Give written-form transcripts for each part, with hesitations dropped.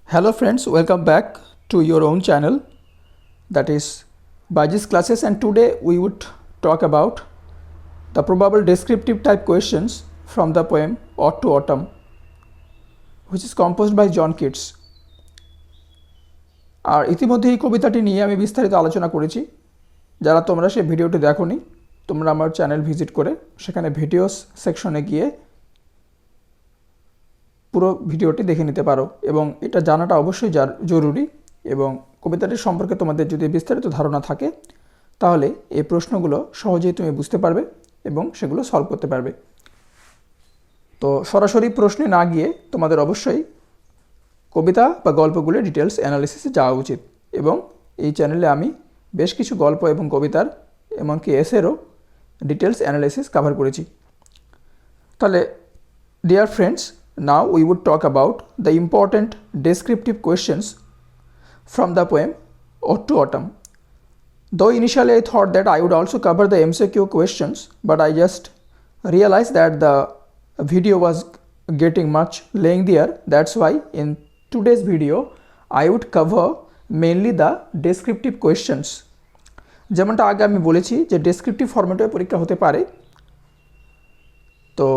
Hello friends, welcome back to your own channel, that is Bajis Classes, and today we would talk about the probable descriptive type questions from the poem Ode to Autumn, which is composed by John Keats. আর ইতিমধ্যে এই কবিতাটি নিয়ে আমি বিস্তারিত আলোচনা করেছি। যারা তোমরা সেই ভিডিওটি দেখোনি, তোমরা আমার চ্যানেল ভিজিট করে সেখানে ভিডিওস সেকশনে গিয়ে পুরো ভিডিওটি দেখে নিতে পারো, এবং এটা জানাটা অবশ্যই জরুরি। এবং কবিতাটির সম্পর্কে তোমাদের যদি বিস্তারিত ধারণা থাকে তাহলে এই প্রশ্নগুলো সহজেই তুমি বুঝতে পারবে এবং সেগুলো সলভ করতে পারবে। তো সরাসরি প্রশ্নে না গিয়ে তোমাদের অবশ্যই কবিতা বা গল্পগুলো ডিটেলস অ্যানালিসিসে যাওয়া উচিত। এবং এই চ্যানেলে আমি বেশ কিছু গল্প এবং কবিতার এমনকি এসেরও ডিটেলস অ্যানালিসিস কভার করেছি। তাহলে dear friends, now we would talk about the important descriptive questions from the poem Ode to Autumn. Though initially I thought that I would also cover the MCQ questions, but I just realized that the video was getting much lengthier. That's why in today's video I would cover mainly the descriptive questions. যেমনটা আগে আমি বলেছি যে descriptive ফরম্যাটে পরীক্ষা হতে পারে, তো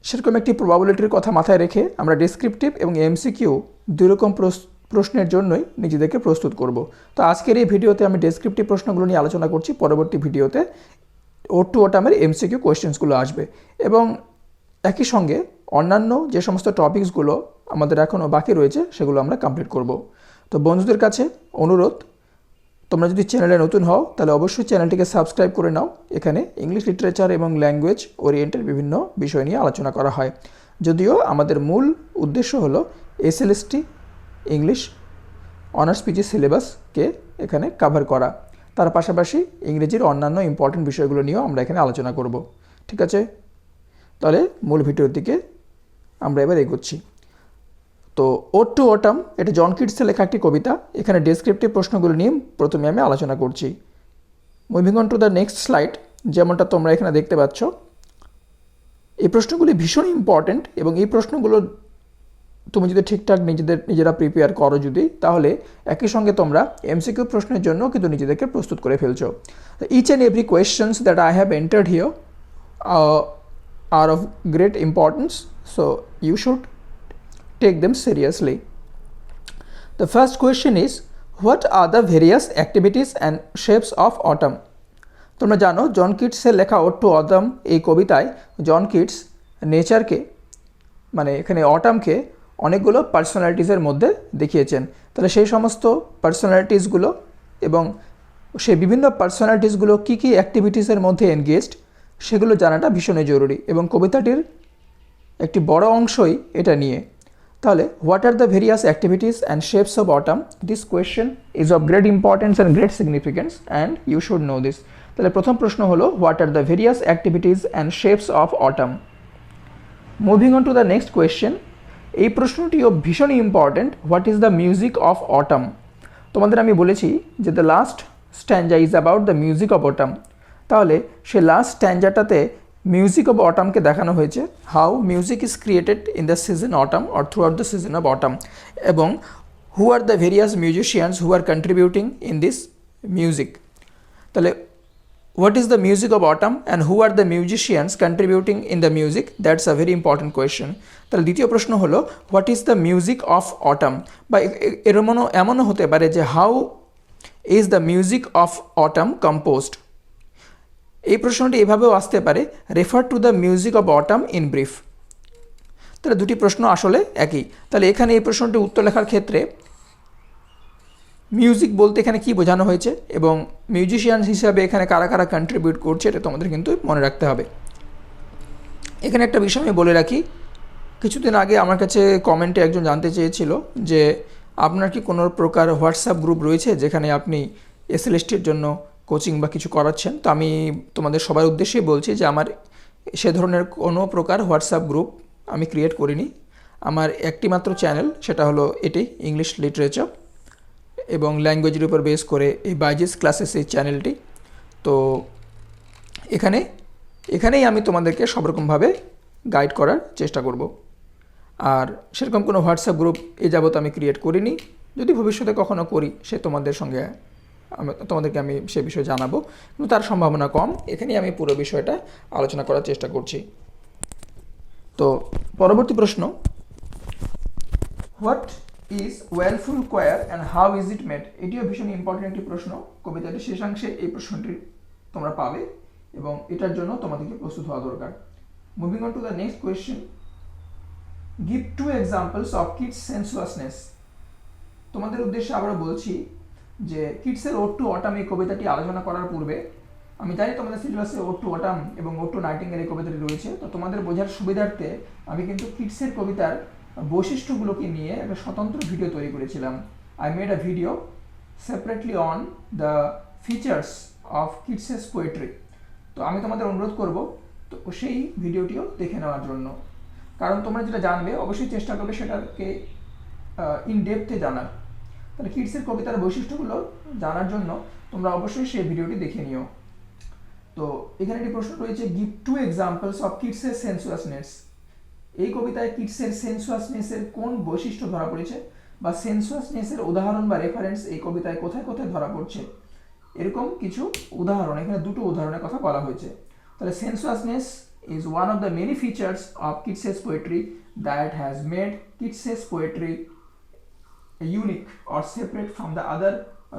সেরকম একটি প্রবাবিলিটির কথা মাথায় রেখে আমরা ডেসক্রিপটিভ এবং এমসিকিউ দুই রকম প্রশ্নের জন্যই নিজেদেরকে প্রস্তুত করব। তো আজকের এই ভিডিওতে আমি ডেসক্রিপটিভ প্রশ্নগুলো নিয়ে আলোচনা করছি, পরবর্তী ভিডিওতে ওড টু অটামের এমসিকিউ কোয়েশ্চেন্সগুলো আসবে, এবং একই সঙ্গে অন্যান্য যে সমস্ত টপিকসগুলো আমাদের এখনও বাকি রয়েছে সেগুলো আমরা কমপ্লিট করব। তো বন্ধুদের কাছে অনুরোধ, তোমরা যদি চ্যানেলে নতুন হও তাহলে অবশ্যই চ্যানেলটিকে সাবস্ক্রাইব করে নাও। এখানে ইংলিশ লিটারেচার এবং ল্যাঙ্গুয়েজ ওরিয়েন্টেড বিভিন্ন বিষয় নিয়ে আলোচনা করা হয়, যদিও আমাদের মূল উদ্দেশ্য হলো এসএলএসটি ইংলিশ অনার্স পিজি সিলেবাসকে এখানে কভার করা। তার পাশাপাশি ইংরেজির অন্যান্য ইম্পর্টেন্ট বিষয়গুলো নিয়েও আমরা এখানে আলোচনা করব। ঠিক আছে, তাহলে মূল ভিডিওর দিকে আমরা এবার এগোচ্ছি। তো ওড টু অটাম এটা জন কিটসের লেখা একটি কবিতা। এখানে ডেসক্রিপটিভ প্রশ্নগুলো নিয়ে প্রথমে আমি আলোচনা করছি। Moving on to the next slide, যেমনটা তোমরা এখানে দেখতে পাচ্ছ, এই প্রশ্নগুলি ভীষণ ইম্পর্ট্যান্ট, এবং এই প্রশ্নগুলো তুমি যদি ঠিকঠাক নিজেরা প্রিপেয়ার করো যদি, তাহলে একই সঙ্গে তোমরা এমসিকিউ প্রশ্নের জন্য কিন্তু নিজেদেরকে প্রস্তুত করে ফেলছো। Each and every questions that I have entered here are of great importance, so you should take them seriously. The first question is, what are the various activities and shapes of autumn? তোমরা জানো জন কিটসের লেখা ode to autumn এই কবিতায় John Keats নেচারকে, মানে এখানে অটামকে অনেকগুলো পার্সোনালিটিসের মধ্যে দেখিয়েছেন। তাহলে সেই সমস্ত পার্সোনালিটিসগুলো এবং সেই বিভিন্ন পার্সোনালিটিসগুলো কী কী অ্যাক্টিভিটিসের মধ্যে এনগেজড সেগুলো জানাটা ভীষণই জরুরি, এবং কবিতাটির একটি বড় অংশই এটা নিয়ে। তাহলে what are the various activities and shapes of autumn? This question is of great importance and great significance and you should know this. তাহলে প্রথম প্রশ্ন হলো what are the various activities and shapes of autumn. Moving on to the next question, এই প্রশ্নটিও ভীষণই important, what is the music of autumn? তোমাদের আমি বলেছি যে the last stanza is about the music of autumn. তাহলে সে last স্ট্যান্জাটাতে music of অটামকে দেখানো হয়েছে, how music is created in the season autumn or throughout the season of autumn, এবং who are the various musicians who are contributing in this music. তাহলে what is the music of autumn and who are the musicians contributing in the music? That's a very important question. তাহলে দ্বিতীয় প্রশ্ন হলো what is the music of autumn, বা এমনও হতে পারে যে how is the music of autumn composed? এই প্রশ্নটি এভাবেও আসতে পারে, refer to the music of autumn in brief. তাহলে দুটি প্রশ্ন আসলে একই। তাহলে এখানে এই প্রশ্নটি উত্তর লেখার ক্ষেত্রে মিউজিক বলতে এখানে কি বোঝানো হয়েছে এবং মিউজিশিয়ান হিসাবে এখানে কারা কারা কন্ট্রিবিউট করছে এটা তোমাদের কিন্তু মনে রাখতে হবে। এখানে একটা বিষয় আমি বলে রাখি, কিছুদিন আগে আমার কাছে কমেন্টে একজন জানতে চেয়েছিল যে আপনার কি কোনো প্রকার হোয়াটসঅ্যাপ গ্রুপ রয়েছে যেখানে আপনি এসএলএসটির জন্য কোচিং বা কিছু করাচ্ছেন? তো আমি তোমাদের সবার উদ্দেশ্যেই বলছি যে আমার সে ধরনের কোনো প্রকার হোয়াটসঅ্যাপ গ্রুপ আমি ক্রিয়েট করিনি। আমার একটি মাত্র চ্যানেল, সেটা হলো এটি ইংলিশ লিটারেচার এবং ল্যাঙ্গুয়েজের উপর বেস করে এই বাইজিস ক্লাসেস এই চ্যানেলটি। তো এখানেই আমি তোমাদেরকে সব রকমভাবে গাইড করার চেষ্টা করব। আর সেরকম কোনো হোয়াটসঅ্যাপ গ্রুপ এ যাবত আমি ক্রিয়েট করিনি। যদি ভবিষ্যতে কখনো করি তোমাদেরকে আমি সে বিষয়ে জানাবো, কিন্তু তার সম্ভাবনা কম। এখানেই আমি পুরো বিষয়টা আলোচনা করার চেষ্টা করছি। তো পরবর্তী প্রশ্ন, what is wailful choir and how is it made? এটিও ভীষণ ইম্পর্টেন্ট একটি প্রশ্ন। কবিতাটির শেষাংশে এই প্রশ্নটি তোমরা পাবে এবং এটার জন্য তোমাদেরকে প্রস্তুত হওয়া দরকার। Moving on to the next question, give 2 examples of Keats sensuousness. তোমাদের উদ্দেশ্যে আবারও বলছি যে কিডসের ওড টু অটাম এই কবিতাটি আলোচনা করার পূর্বে, আমি জানি তোমাদের সিলেবাসে ওড টু অটাম এবং ওড টু নাইটিঙ্গেল এই কবিতাটি রয়েছে, তো তোমাদের বোঝার সুবিধার্থে আমি কিন্তু কিডসের কবিতার বৈশিষ্ট্যগুলোকে নিয়ে একটা স্বতন্ত্র ভিডিও তৈরি করেছিলাম। I made a video separately on the features of Keats's poetry. তো আমি তোমাদের অনুরোধ করব তো সেই ভিডিওটিও দেখে নেওয়ার জন্য, কারণ তোমরা যেটা জানবে অবশ্যই চেষ্টা করবে সেটাকে ইন ডেপথে জানার। তাহলে কিডসের কবিতার বৈশিষ্ট্যগুলো জানার জন্য তোমরা অবশ্যই সেই ভিডিওটি দেখে নিও। তো এখানে একটি প্রশ্ন রয়েছে, গিভ 2 এক্সাম্পলস অফ কিডসের সেন্সুয়াসনেস। এই কবিতায় কিডসের সেন্সুয়াসনেসের কোন বৈশিষ্ট্য ধরা পড়েছে, বা সেন্সুয়াসনেসের উদাহরণ বা রেফারেন্স এই কবিতায় কোথায় কোথায় ধরা পড়ছে, এরকম কিছু উদাহরণ, এখানে দুটো উদাহরণের কথা বলা হয়েছে। তাহলে সেন্সুয়াসনেস is one of the many features of Keats's poetry that has made Keats's poetry unique or separate from the other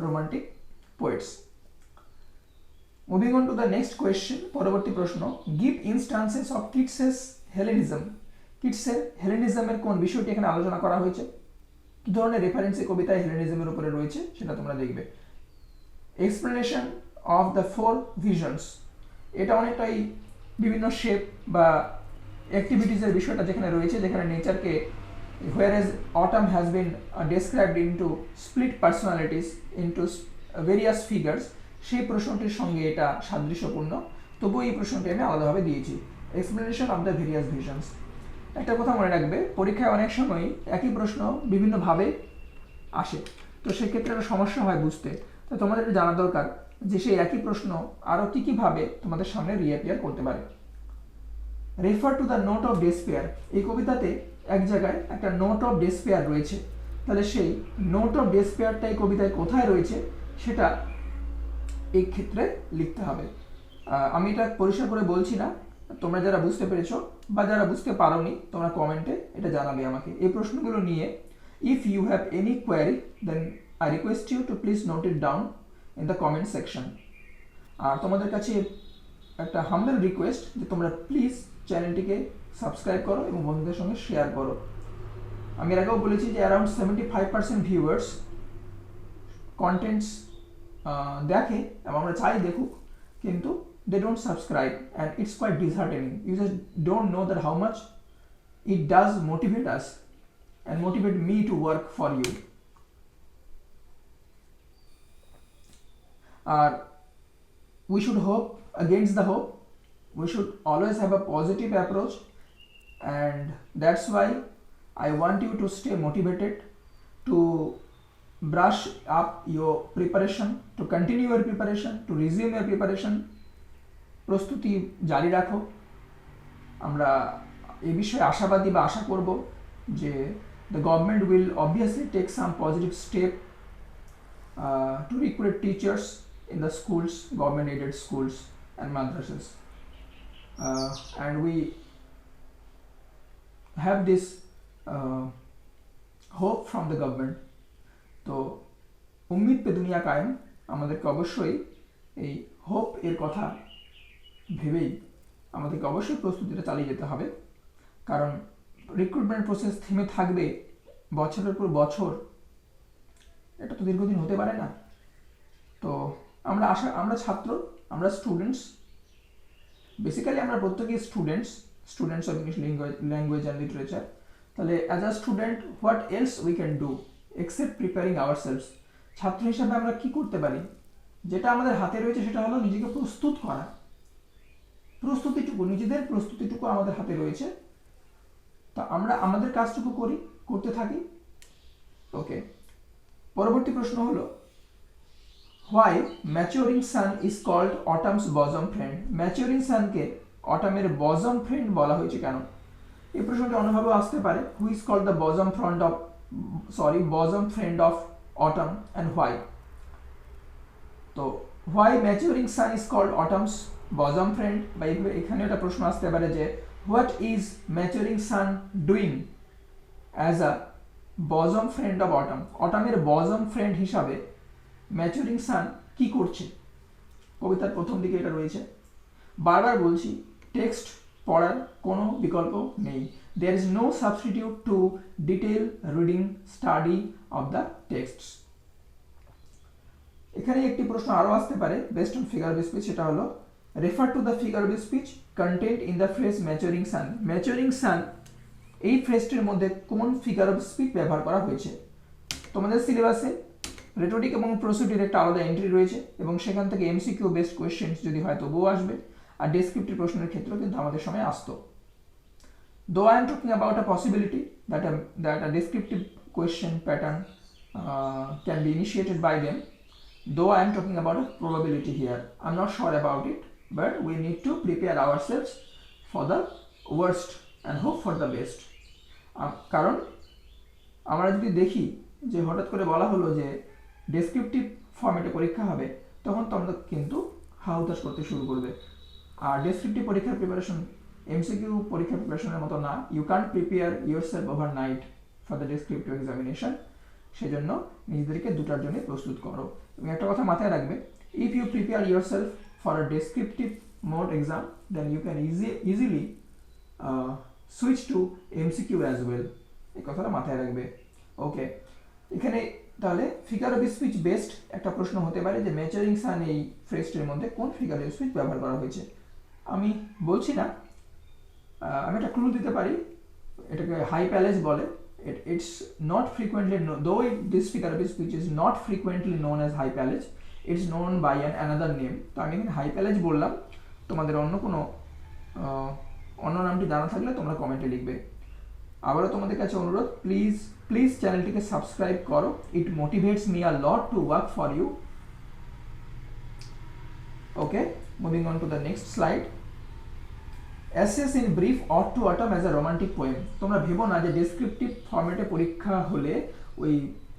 romantic poets. Moving on to the next question, পরবর্তী প্রশ্ন, give instances of Keats's Hellenism. কিটসের হেলেনিজমের কোন বিষয়টি এখানে আলোচনা করা হয়েছে, কি ধরনের রেফারেন্স এই কবিতায় হেলেনিজমের উপরে রয়েছে সেটা তোমরা দেখবে। এক্সপ্লেনেশন অফ দ্য 4 ভিশনস, এটা অনেকটাই বিভিন্ন শেপ বা অ্যাক্টিভিটিসের বিষয়টা যেখানে রয়েছে, যেখানে নেচারকে whereas autumn has been described into split personalities into various figures, সেই প্রশ্নটির সঙ্গে এটা সাদৃশ্যপূর্ণ, তবুও এই প্রশ্নটি আমি আলাদাভাবে দিয়েছি। Explanation of the various visions, একটা কথা মনে রাখবে, পরীক্ষায় অনেক সময় একই প্রশ্ন বিভিন্নভাবে আসে, তো সেক্ষেত্রে একটা সমস্যা হয় বুঝতে। তো তোমাদের এটা জানা দরকার যে সেই একই প্রশ্ন আরও কী কীভাবে তোমাদের সামনে রিঅ্যাপিয়ার করতে পারে। Refer to the note of despair, এই কবিতাতে এক জায়গায় একটা নোট অফ ডেসপেয়ার রয়েছে, তাহলে সেই নোট অফ ডেসপেয়ারটা এই কবিতায় কোথায় রয়েছে সেটা এই ক্ষেত্রে লিখতে হবে। আমি এটা পরিষ্কার করে বলছি না, তোমরা যারা বুঝতে পেরেছো বা যারা বুঝতে পারোনি তোমরা কমেন্টে এটা জানাবে আমাকে এই প্রশ্নগুলো নিয়ে। If you have any query then I request you to please note it down in the comment section. আর তোমাদের কাছে একটা হাম্বল রিকোয়েস্ট যে তোমরা প্লিজ চ্যানেলটিকে সাবস্ক্রাইব করো এবং বন্ধুদের সঙ্গে শেয়ার করো। আমি এর আগেও বলেছি যে অ্যারাউন্ড 75% ভিউয়ার্স কন্টেন্টস দেখে এবং আমরা চাই দেখুক, কিন্তু they don't subscribe and it's quite disheartening. You just don't know that how much it does motivate us and motivate me to work for you. We should hope against the hope. We should always have a positive approach, and that's why I want you to stay motivated, to brush up your preparation, to continue your preparation, to resume your preparation. প্রস্তুতি জারি রাখো। আমরা এই বিষয়ে আশাবাদী বা আশা করব যে the government will obviously take some positive step to recruit teachers in the schools, government aided schools and madrasas, and we have this hope from the government. তো উম্মিদ পে দুনিয়া কায়েম, আমাদেরকে অবশ্যই এই হোপ এর কথা ভেবেই আমাদেরকে অবশ্যই প্রস্তুতিটা চালিয়ে যেতে হবে, কারণ রিক্রুটমেন্ট প্রসেস থেমে থাকবে বছরের পর বছর, এটা তো দীর্ঘদিন হতে পারে না। তো আমরা ছাত্র, আমরা স্টুডেন্টস, বেসিক্যালি আমরা প্রত্যেকেই students of English language and literature. তাহলে as a student what else we can do except preparing ourselves. ছাত্র হিসাবে আমরা কি করতে পারি, যেটা আমাদের হাতে রয়েছে সেটা হলো নিজেকে প্রস্তুত করা। নিজেদের প্রস্তুতিটুকু আমাদের হাতে রয়েছে, তো আমরা আমাদের কাজটুকু করতে থাকি। ওকে, পরবর্তী প্রশ্ন হলো, why maturing sun is called autumn's bosom friend. Maturing সানকে অটামের বজম ফ্রেন্ড বলা হয়েছে কেন? এই প্রশ্নটি অন্যভাবেও আসতে পারে, who is called the bosom friend of autumn and why. তো why maturing sun is called autumn's bosom friend, বা এখানে একটা প্রশ্ন আসতে পারে যে what is maturing sun doing as a bosom friend of autumn. অটামের বজম ফ্রেন্ড হিসাবে ম্যাচিউরিং সান কি করছে, কবিতার প্রথম দিকে এটা রয়েছে। বারবার বলছি, টেক্সট পড়ার কোনো বিকল্প নেই। There is no substitute to detail reading study of the texts. এখানে একটি প্রশ্ন আরও আসতে পারে based on figure of speech, সেটা হলো refer to the figure of speech contained in the phrase maturing sun. Maturing sun এই ফ্রেজটির মধ্যে কোন ফিগার অফ স্পিচ ব্যবহার করা হয়েছে। তোমাদের সিলেবাসে রেটোরিক এবং প্রসিডিউর একটা আলাদা এন্ট্রি রয়েছে এবং সেখান থেকে এমসিকিউ বেসড কোয়েশ্চেন্স যদি হয় তবুও আসবে, আর ডেসক্রিপটিভ প্রশ্নের ক্ষেত্রেও কিন্তু আমাদের সময় আসতো। Though I am talking about a possibility that a descriptive question pattern can be initiated by them, though I am talking about a probability here, I'm not sure about it, but we need to prepare ourselves for the worst and hope for the best. কারণ আমরা যদি দেখি যে হঠাৎ করে বলা হলো যে ডেসক্রিপটিভ ফর্মেটে পরীক্ষা হবে, তখন তোমরা কিন্তু হাউতাশ করতে শুরু করবে। আর ডেসক্রিপটিভ পরীক্ষার প্রিপারেশন এমসিকিউ পরীক্ষার প্রিপারেশনের মতো না। You can't prepare yourself overnight for the descriptive examination. সেজন্য নিজেদেরকে দুটার জন্য প্রস্তুত করো। এবং একটা কথা মাথায় রাখবে, if you prepare yourself for a descriptive mode exam, then you can easily switch to MCQ as well. এই কথাটা মাথায় রাখবে। ওকে, এখানে তাহলে ফিগার অফ স্পিচ বেসড একটা প্রশ্ন হতে পারে যে ম্যাচারিং সান এই ফ্রেজটির মধ্যে কোন ফিগার অফ স্পিচ ব্যবহার করা হয়েছে। আমি বলছি না, আমি একটা ক্লু দিতে পারি, এটাকে হাই প্যালেজ বলে। It's not frequently known, though this figure of speech is not frequently known as high palate, it's known by another name. তো আমি এখানে হাই প্যালেজ বললাম, তোমাদের অন্য কোনো অন্য নামটি জানা থাকলে তোমরা কমেন্টে লিখবে। আবারও তোমাদের কাছে অনুরোধ, প্লিজ চ্যানেলটিকে সাবস্ক্রাইব করো, it motivates me a lot to work for you. Okay, moving on to the next slide. Assess in brief ode to autumn as a romantic poem. তোমরা ভেবো না যে ডেসক্রিপটিভ ফর্মেটে পরীক্ষা হলে ওই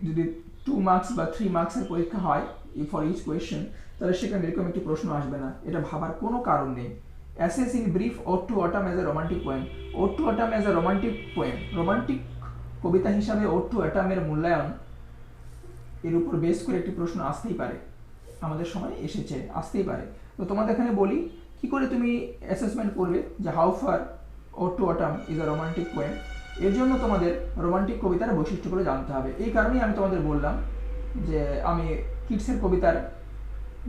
যদি 2 মার্কস বা 3 মার্কসের পরীক্ষা হয় ফর ইচ কোয়েশ্চেন, তাহলে সেখানে এরকম একটি প্রশ্ন আসবে না। এটা ভাবার কোনো কারণ নেই। Assess in brief ode to autumn as a romantic poem. Ode to autumn as a romantic poem, romantic কবিতা হিসাবে অট টু অটামের মূল্যায়ন, এর উপর বেস করে একটি প্রশ্ন আসতেই পারে, আমাদের সময় এসেছে, আসতেই পারে। তো তোমাদের এখানে বলি, কি করে তুমি অ্যাসেসমেন্ট করবে যে how far ode to autumn is a romantic poem. এর জন্য তোমাদের রোমান্টিক কবিতার বৈশিষ্ট্যগুলো জানতে হবে। এই কারণেই আমি তোমাদের বললাম যে আমি কিডসের কবিতার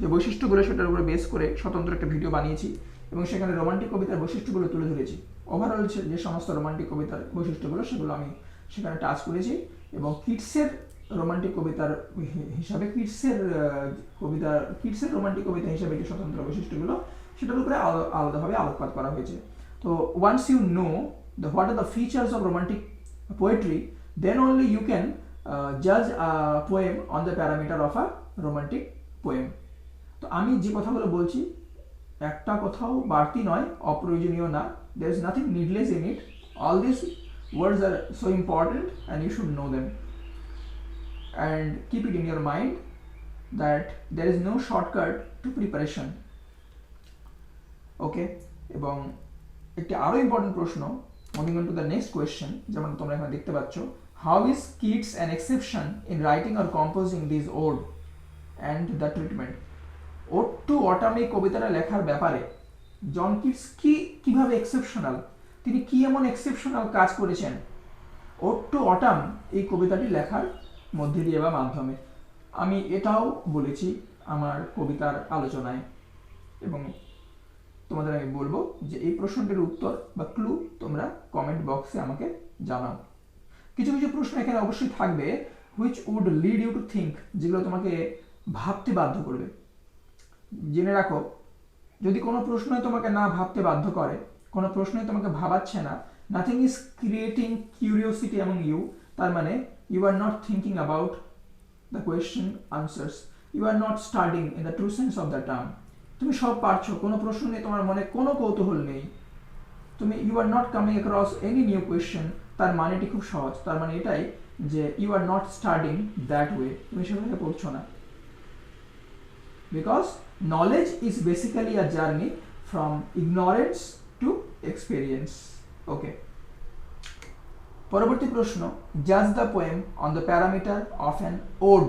যে বৈশিষ্ট্যগুলো সেটার উপরে বেস করে স্বতন্ত্র একটা ভিডিও বানিয়েছি এবং সেখানে রোমান্টিক কবিতার বৈশিষ্ট্যগুলো তুলে ধরেছি। ওভারঅল যে সমস্ত রোমান্টিক কবিতার বৈশিষ্ট্যগুলো সেগুলো আমি সেখানে টাচ করেছি এবং কিডসের রোমান্টিক কবিতার হিসাবে কিডসের রোমান্টিক কবিতা হিসাবে যে স্বতন্ত্র বৈশিষ্ট্যগুলো সেটার উপরে আলাদাভাবে আলোকপাত করা হয়েছে। তো once you know what are the features of romantic poetry, then only you can জাজ a poem on the parameter of a romantic poem. তো আমি যে কথাগুলো বলছি একটা কথাও বাড়তি নয়, অপ্রয়োজনীয় না। there is nothing needless in it. All these words are so important and you should know them and keep it in your mind that there is no shortcut to preparation. ওকে, এবং একটি আরও ইম্পর্টেন্ট প্রশ্ন, moving on to the next question, যেমন তোমরা এখানে দেখতে পাচ্ছ, how is Keats an exception in writing or composing this ode and the treatment. Ode to autumn এই কবিতাটা লেখার ব্যাপারে জন কিডস কিভাবে এক্সেপশনাল, তিনি কি এমন এক্সেপশনাল কাজ করেছেন ওড টু অটাম এই কবিতাটি লেখার মধ্যে দিয়ে বা মাধ্যমে। আমি এটাও বলেছি আমার কবিতার আলোচনায় এবং তোমাদের আমি বলবো যে এই প্রশ্নটির উত্তর বা ক্লু তোমরা কমেন্ট বক্সে আমাকে জানাও। কিছু কিছু প্রশ্ন এখানে অবশ্যই থাকবে which would lead you to think, যেগুলো তোমাকে ভাবতে বাধ্য করবে। জেনে রাখো, যদি কোনো প্রশ্নই তোমাকে না ভাবতে বাধ্য করে, কোনো প্রশ্নই তোমাকে ভাবাচ্ছে না, nothing is creating curiosity among you, তার মানে you are not thinking about the question answers, you are not studying in the true sense of the term. তুমি সব পারছো, কোনো প্রশ্ন নিয়ে তোমার মনে কোনো কৌতূহল নেই, তুমি you are not coming across any new question, তার মানেটি খুব সহজ, তার মানে এটাই যে you are not studying that way, তুমি সেভাবে পড়ছো না। Because knowledge is basically a journey from ignorance to experience. Okay, পরবর্তী প্রশ্ন, জাজ the poem on the parameter of an ode.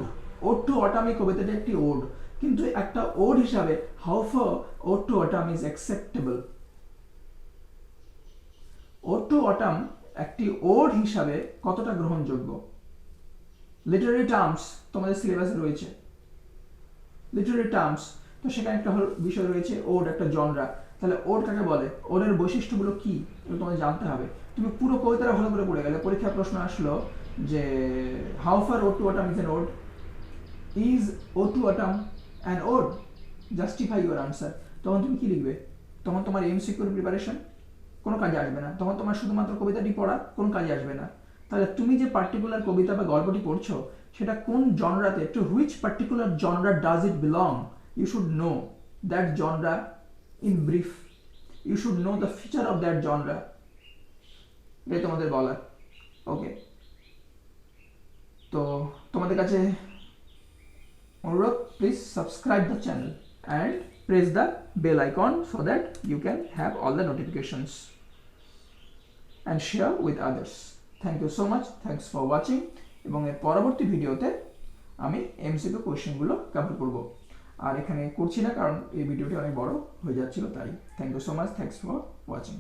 Ode to autumn, এই কবিতাটি একটি ওড, কিন্তু একটা ওড হিসাবে how far ode to autumn is acceptable. Ode to autumn একটি ওড হিসাবে কতটা গ্রহণযোগ্য? লিটারারি টার্মস তোমাদের সিলেবাসে রয়েছে, লিটারারি টার্মস, তো সেখানে একটা বিষয় রয়েছে ওড একটা জনরা। তাহলে ওড কাকে বলে, ওডের বৈশিষ্ট্যগুলো কি এগুলো তোমাদের জানতে হবে। তুমি পুরো কবিতাটা ভালো করে পড়ে গেলে, পরীক্ষার প্রশ্ন আসলো যে how far ode to autumn is an ode, is ode to autumn an ode, justify your answer, তখন তুমি কি লিখবে? তখন তোমার এমসিকিউর প্রিপারেশন কোনো কাজে আসবে না, তখন তোমার শুধুমাত্র কবিতাটি পড়া কোনো কাজে আসবে না। তাহলে তুমি যে পার্টিকুলার কবিতা বা গল্পটি পড়ছো সেটা কোন জনরাতে, to which particular genre does it belong, you should know that genre in brief, you should know the feature of that genre, এটাই তোমাদের বলার। ওকে, তো তোমাদের কাছে অনুরোধ, please subscribe the channel and press the bell icon so that you can have all the notifications and share with others. Thank you so much, thanks for watching, এবং এর পরবর্তী ভিডিওতে আমি এমসিকিউ কোশ্চেনগুলো কভার করব, আর এখানে করছি না কারণ এই ভিডিওটি অনেক বড় হয়ে যাচ্ছিল তাই। Thank you so much, thanks for watching.